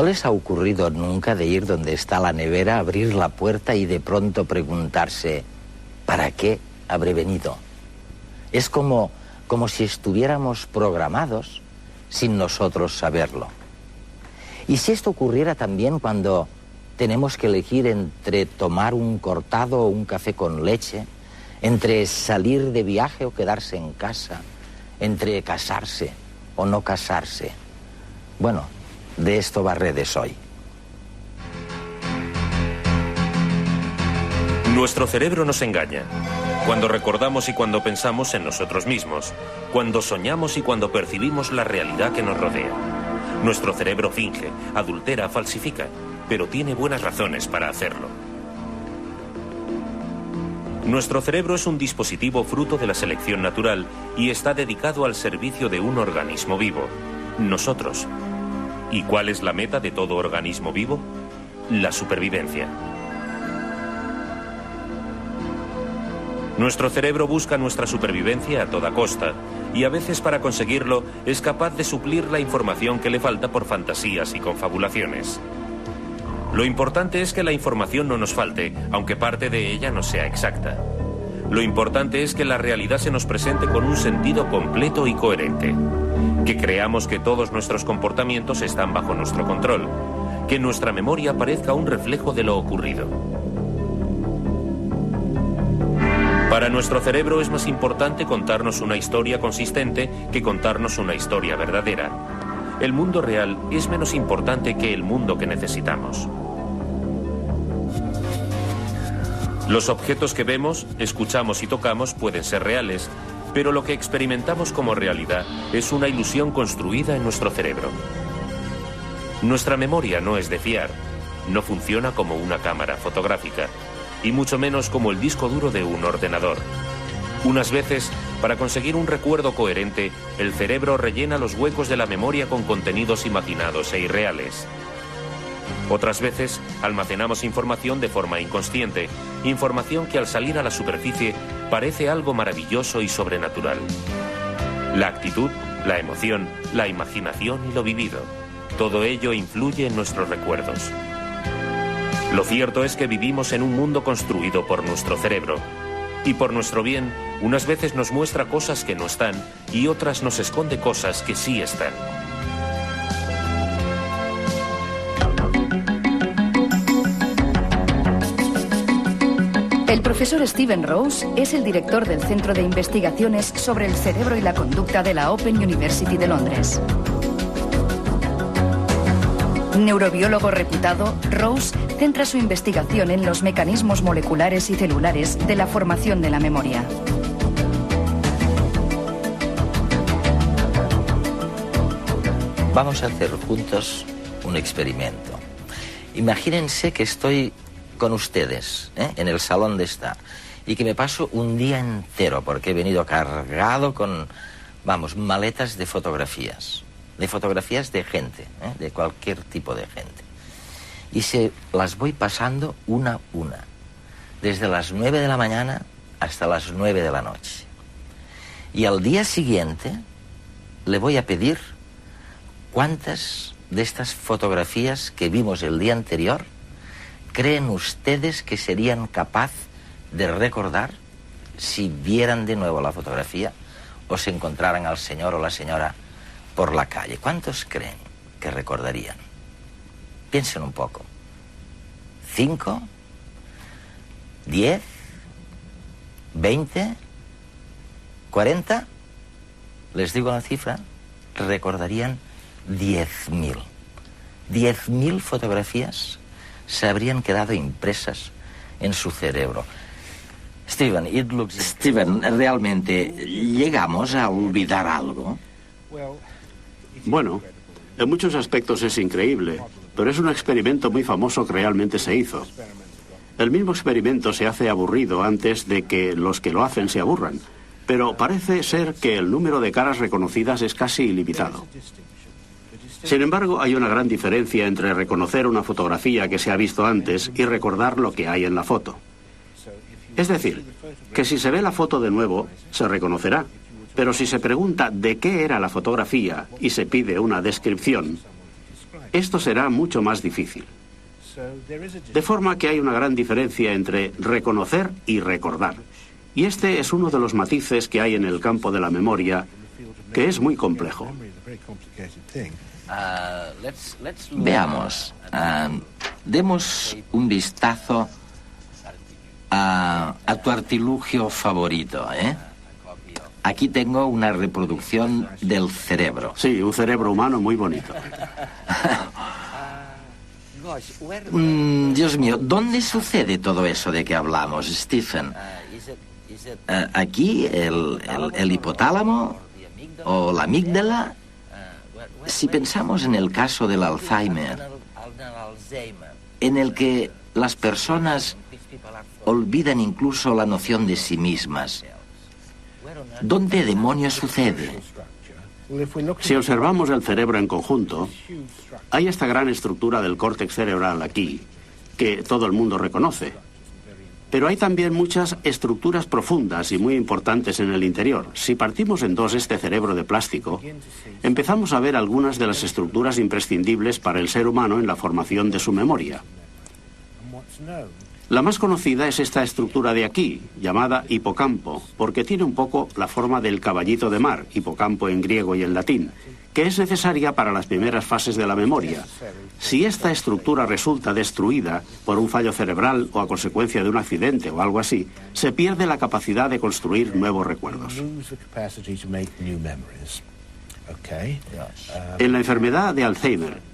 les ha ocurrido nunca de ir donde está la nevera, abrir la puerta y de pronto preguntarse, ¿para qué habré venido? Es como si estuviéramos programados sin nosotros saberlo. Y si esto ocurriera también cuando tenemos que elegir entre tomar un cortado o un café con leche, entre salir de viaje o quedarse en casa, entre casarse o no casarse. Bueno, de esto va Redes hoy. Nuestro cerebro nos engaña. Cuando recordamos y cuando pensamos en nosotros mismos. Cuando soñamos y cuando percibimos la realidad que nos rodea. Nuestro cerebro finge, adultera, falsifica, pero tiene buenas razones para hacerlo. Nuestro cerebro es un dispositivo fruto de la selección natural y está dedicado al servicio de un organismo vivo, nosotros. ¿Y cuál es la meta de todo organismo vivo? La supervivencia. Nuestro cerebro busca nuestra supervivencia a toda costa y a veces para conseguirlo es capaz de suplir la información que le falta por fantasías y confabulaciones. Lo importante es que la información no nos falte, aunque parte de ella no sea exacta. Lo importante es que la realidad se nos presente con un sentido completo y coherente. Que creamos que todos nuestros comportamientos están bajo nuestro control. Que nuestra memoria parezca un reflejo de lo ocurrido. Para nuestro cerebro es más importante contarnos una historia consistente que contarnos una historia verdadera. El mundo real es menos importante que el mundo que necesitamos. Los objetos que vemos, escuchamos y tocamos pueden ser reales, pero lo que experimentamos como realidad es una ilusión construida en nuestro cerebro. Nuestra memoria no es de fiar, no funciona como una cámara fotográfica, y mucho menos como el disco duro de un ordenador. Unas veces, para conseguir un recuerdo coherente, el cerebro rellena los huecos de la memoria con contenidos imaginados e irreales. Otras veces, almacenamos información de forma inconsciente, información que al salir a la superficie parece algo maravilloso y sobrenatural. La actitud, la emoción, la imaginación y lo vivido, todo ello influye en nuestros recuerdos. Lo cierto es que vivimos en un mundo construido por nuestro cerebro. Y por nuestro bien, unas veces nos muestra cosas que no están y otras nos esconde cosas que sí están. El profesor Steven Rose es el director del Centro de Investigaciones sobre el Cerebro y la Conducta de la Open University de Londres. Neurobiólogo reputado, Rose centra su investigación en los mecanismos moleculares y celulares de la formación de la memoria. Vamos a hacer juntos un experimento. Imagínense que estoy con ustedes, en el salón de estar, y que me paso un día entero, porque he venido cargado con, maletas de fotografías de gente, de cualquier tipo de gente. Y se las voy pasando una a una, desde las 9 de la mañana hasta las 9 de la noche. Y al día siguiente le voy a pedir cuántas de estas fotografías que vimos el día anterior creen ustedes que serían capaz de recordar si vieran de nuevo la fotografía o se encontraran al señor o la señora por la calle. ¿Cuántos creen que recordarían? Piensen un poco. ¿5? ¿10? ¿20? ¿40? Les digo la cifra. Recordarían 10.000. 10.000 fotografías se habrían quedado impresas en su cerebro. Steven, ¿realmente llegamos a olvidar algo? Bueno, en muchos aspectos es increíble, pero es un experimento muy famoso que realmente se hizo. El mismo experimento se hace aburrido antes de que los que lo hacen se aburran, pero parece ser que el número de caras reconocidas es casi ilimitado. Sin embargo, hay una gran diferencia entre reconocer una fotografía que se ha visto antes y recordar lo que hay en la foto. Es decir, que si se ve la foto de nuevo, se reconocerá. Pero si se pregunta de qué era la fotografía y se pide una descripción, esto será mucho más difícil. De forma que hay una gran diferencia entre reconocer y recordar. Y este es uno de los matices que hay en el campo de la memoria, que es muy complejo. Veamos, demos un vistazo a tu artilugio favorito, ¿eh? Aquí tengo una reproducción del cerebro. Sí, un cerebro humano muy bonito. Dios mío, ¿dónde sucede todo eso de que hablamos, Stephen? ¿Aquí el hipotálamo o la amígdala? Si pensamos en el caso del Alzheimer, en el que las personas olvidan incluso la noción de sí mismas, ¿dónde demonios sucede? Si observamos el cerebro en conjunto, hay esta gran estructura del córtex cerebral aquí, que todo el mundo reconoce. Pero hay también muchas estructuras profundas y muy importantes en el interior. Si partimos en dos este cerebro de plástico, empezamos a ver algunas de las estructuras imprescindibles para el ser humano en la formación de su memoria. La más conocida es esta estructura de aquí, llamada hipocampo, porque tiene un poco la forma del caballito de mar, hipocampo en griego y en latín, que es necesaria para las primeras fases de la memoria. Si esta estructura resulta destruida por un fallo cerebral o a consecuencia de un accidente o algo así, se pierde la capacidad de construir nuevos recuerdos. En la enfermedad de Alzheimer,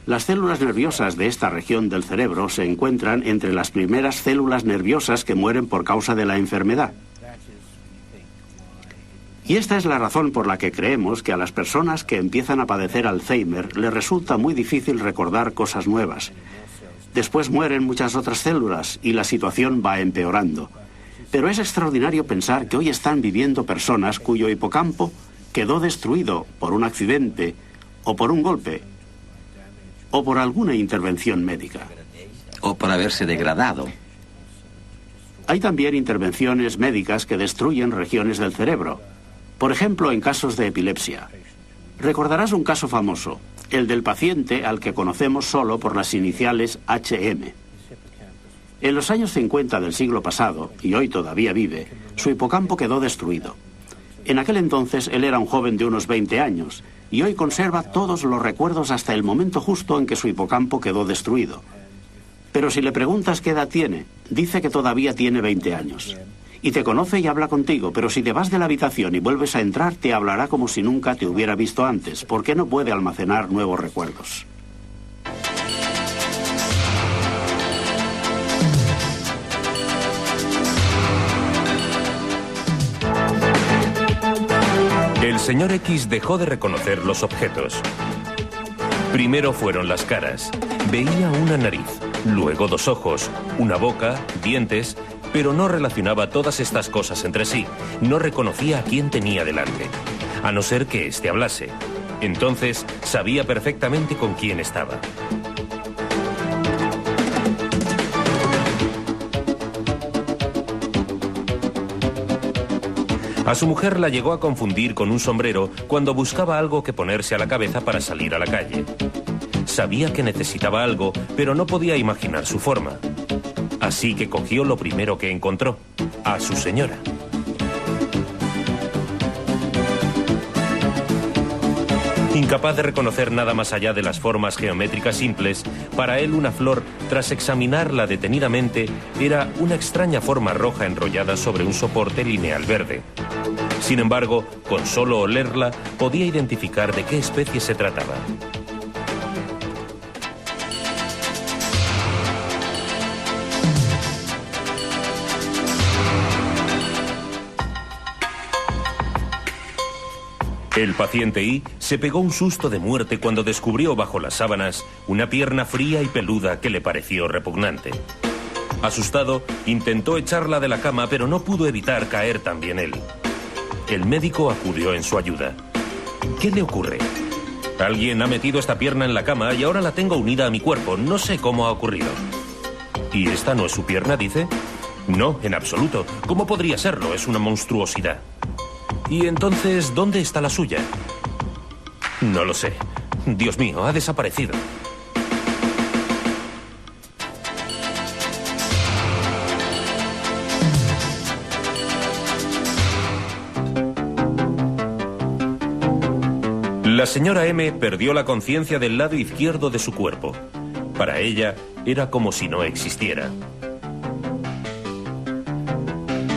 las células nerviosas de esta región del cerebro se encuentran entre las primeras células nerviosas que mueren por causa de la enfermedad. Y esta es la razón por la que creemos que a las personas que empiezan a padecer Alzheimer les resulta muy difícil recordar cosas nuevas. Después mueren muchas otras células y la situación va empeorando. Pero es extraordinario pensar que hoy están viviendo personas cuyo hipocampo quedó destruido por un accidente o por un golpe o por alguna intervención médica. O por haberse degradado. Hay también intervenciones médicas que destruyen regiones del cerebro. Por ejemplo, en casos de epilepsia. Recordarás un caso famoso, el del paciente al que conocemos solo por las iniciales HM. En los años 50 del siglo pasado, y hoy todavía vive, su hipocampo quedó destruido. En aquel entonces él era un joven de unos 20 años, y hoy conserva todos los recuerdos hasta el momento justo en que su hipocampo quedó destruido. Pero si le preguntas qué edad tiene, dice que todavía tiene 20 años. Y te conoce y habla contigo, pero si te vas de la habitación y vuelves a entrar, te hablará como si nunca te hubiera visto antes, porque no puede almacenar nuevos recuerdos. El señor X dejó de reconocer los objetos. Primero fueron las caras. Veía una nariz, luego dos ojos, una boca, dientes, pero no relacionaba todas estas cosas entre sí. No reconocía a quién tenía delante, a no ser que éste hablase. Entonces sabía perfectamente con quién estaba. A su mujer la llegó a confundir con un sombrero cuando buscaba algo que ponerse a la cabeza para salir a la calle. Sabía que necesitaba algo, pero no podía imaginar su forma. Así que cogió lo primero que encontró, a su señora. Incapaz de reconocer nada más allá de las formas geométricas simples, para él una flor, tras examinarla detenidamente, era una extraña forma roja enrollada sobre un soporte lineal verde. Sin embargo, con solo olerla, podía identificar de qué especie se trataba. El paciente Y se pegó un susto de muerte cuando descubrió bajo las sábanas una pierna fría y peluda que le pareció repugnante. Asustado, intentó echarla de la cama, pero no pudo evitar caer también él. El médico acudió en su ayuda. ¿Qué le ocurre? Alguien ha metido esta pierna en la cama y ahora la tengo unida a mi cuerpo. No sé cómo ha ocurrido. ¿Y esta no es su pierna, dice? No, en absoluto. ¿Cómo podría serlo? Es una monstruosidad. ¿Y entonces dónde está la suya? No lo sé. Dios mío, ha desaparecido. La señora M perdió la conciencia del lado izquierdo de su cuerpo. Para ella era como si no existiera.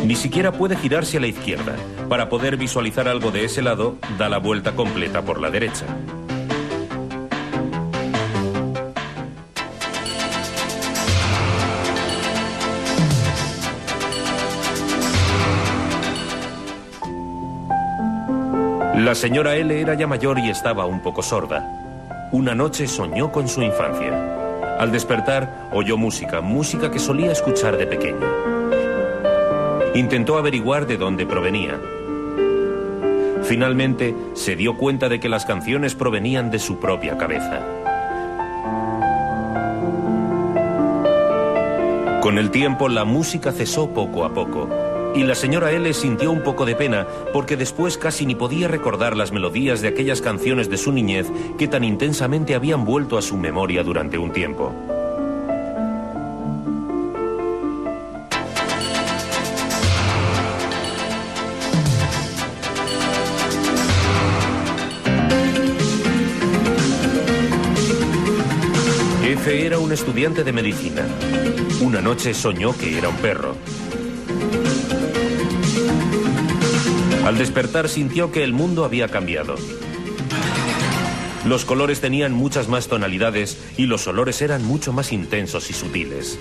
Ni siquiera puede girarse a la izquierda. Para poder visualizar algo de ese lado, da la vuelta completa por la derecha. La señora L era ya mayor y estaba un poco sorda. Una noche soñó con su infancia. Al despertar, oyó música que solía escuchar de pequeña. Intentó averiguar de dónde provenía. Finalmente, se dio cuenta de que las canciones provenían de su propia cabeza. Con el tiempo, la música cesó poco a poco. Y la señora L sintió un poco de pena, porque después casi ni podía recordar las melodías de aquellas canciones de su niñez que tan intensamente habían vuelto a su memoria durante un tiempo. F era un estudiante de medicina. Una noche soñó que era un perro. Al despertar sintió que el mundo había cambiado. Los colores tenían muchas más tonalidades y los olores eran mucho más intensos y sutiles.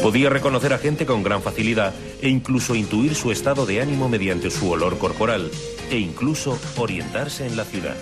Podía reconocer a gente con gran facilidad e incluso intuir su estado de ánimo mediante su olor corporal e incluso orientarse en la ciudad.